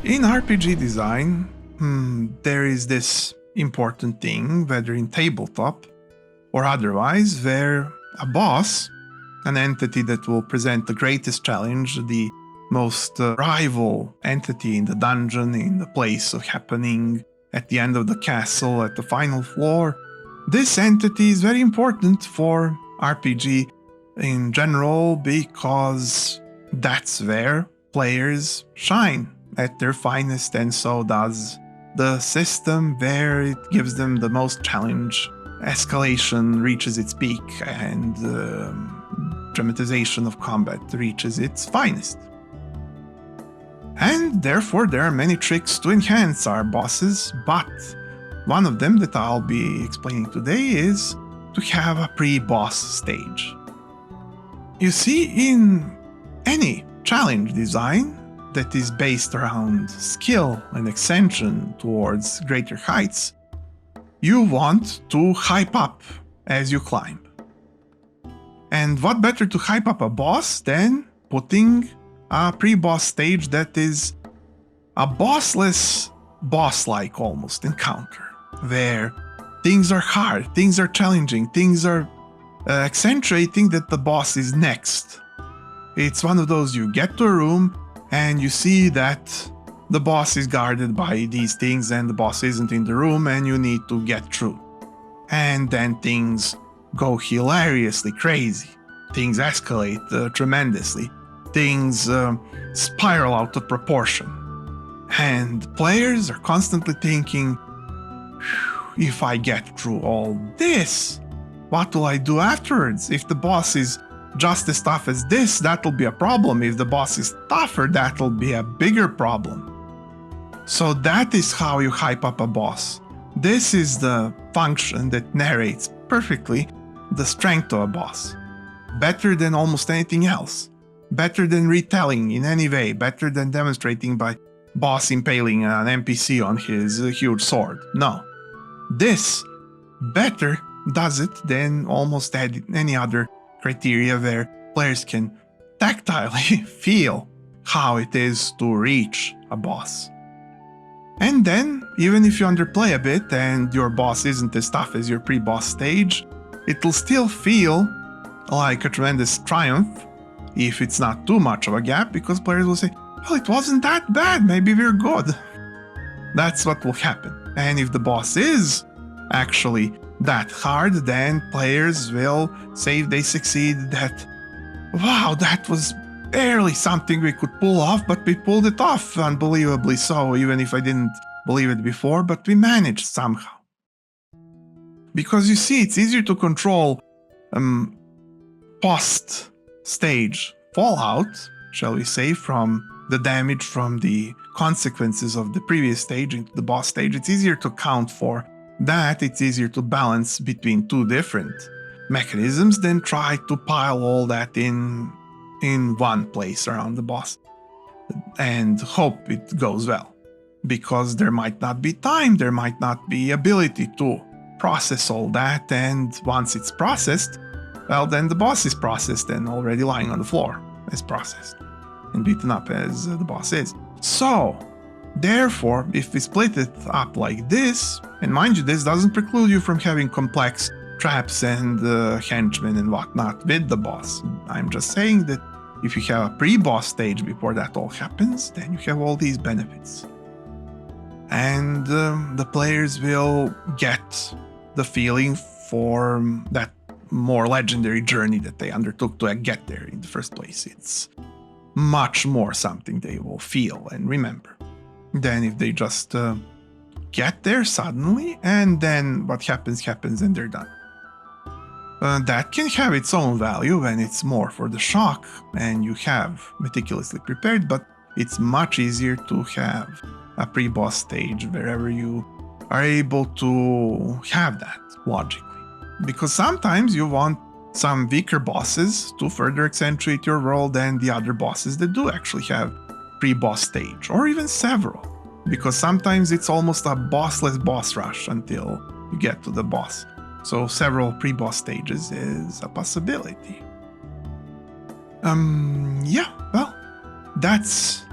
In RPG design, there is this important thing, whether in tabletop or otherwise, where a boss, an entity that will present the greatest challenge, the most rival entity in the dungeon, in the place of happening, at the end of the castle, at the final floor, this entity is very important for RPG in general because that's where players shine at their finest, and so does the system where it gives them the most challenge. Escalation reaches its peak, and dramatization of combat reaches its finest. And therefore, there are many tricks to enhance our bosses, but one of them that I'll be explaining today is to have a pre-boss stage. You see, in any challenge design that is based around skill and ascension towards greater heights, you want to hype up as you climb. And what better to hype up a boss than putting a pre-boss stage that is a bossless, boss-like almost encounter, where things are hard, things are challenging, things are accentuating that the boss is next. It's one of those, you get to a room and you see that the boss is guarded by these things and the boss isn't in the room and you need to get through. And then things go hilariously crazy. Things escalate tremendously. Things spiral out of proportion. And players are constantly thinking, if I get through all this, what will I do afterwards? If the boss is just as tough as this, that'll be a problem. If the boss is tougher, that'll be a bigger problem. So that is how you hype up a boss. This is the function that narrates perfectly the strength of a boss. Better than almost anything else. Better than retelling in any way. Better than demonstrating by boss impaling an NPC on his huge sword. No. This better does it than almost any other criteria where players can tactilely feel how it is to reach a boss. And then, even if you underplay a bit and your boss isn't as tough as your pre-boss stage, it'll still feel like a tremendous triumph if it's not too much of a gap, because players will say, well, it wasn't that bad, maybe we're good. That's what will happen. And if the boss is actually that hard, then players will say if they succeed that, wow, that was barely something we could pull off, but we pulled it off unbelievably so, even if I didn't believe it before, but we managed somehow. Because you see, it's easier to control post-stage fallout, shall we say, from the damage from the consequences of the previous stage into the boss stage. It's easier to count for that, it's easier to balance between two different mechanisms than try to pile all that in one place around the boss and hope it goes well. Because there might not be time, there might not be ability to process all that, and once it's processed, well, then the boss is processed and already lying on the floor is processed and beaten up as the boss is. So, therefore, if we split it up like this, and mind you, this doesn't preclude you from having complex traps and henchmen and whatnot with the boss. I'm just saying that if you have a pre-boss stage before that all happens, then you have all these benefits. And the players will get the feeling for that more legendary journey that they undertook to get there in the first place. It's much more something they will feel and remember than if they just get there suddenly and then what happens and they're done. That can have its own value when it's more for the shock and you have meticulously prepared, but it's much easier to have a pre-boss stage wherever you are able to have that logically. Because sometimes you want some weaker bosses to further accentuate your role than the other bosses that do actually have pre-boss stage, or even several. Because sometimes it's almost a bossless boss rush until you get to the boss. So several pre-boss stages is a possibility. Yeah, well, that's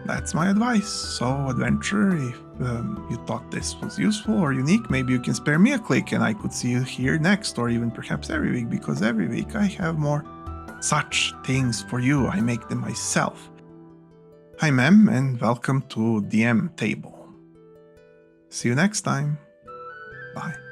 That's my advice. So, adventurer, if you thought this was useful or unique, maybe you can spare me a click and I could see you here next, or even perhaps every week, because every week I have more such things for you. I make them myself. I'm Em, and welcome to dMTable. See you next time. Bye.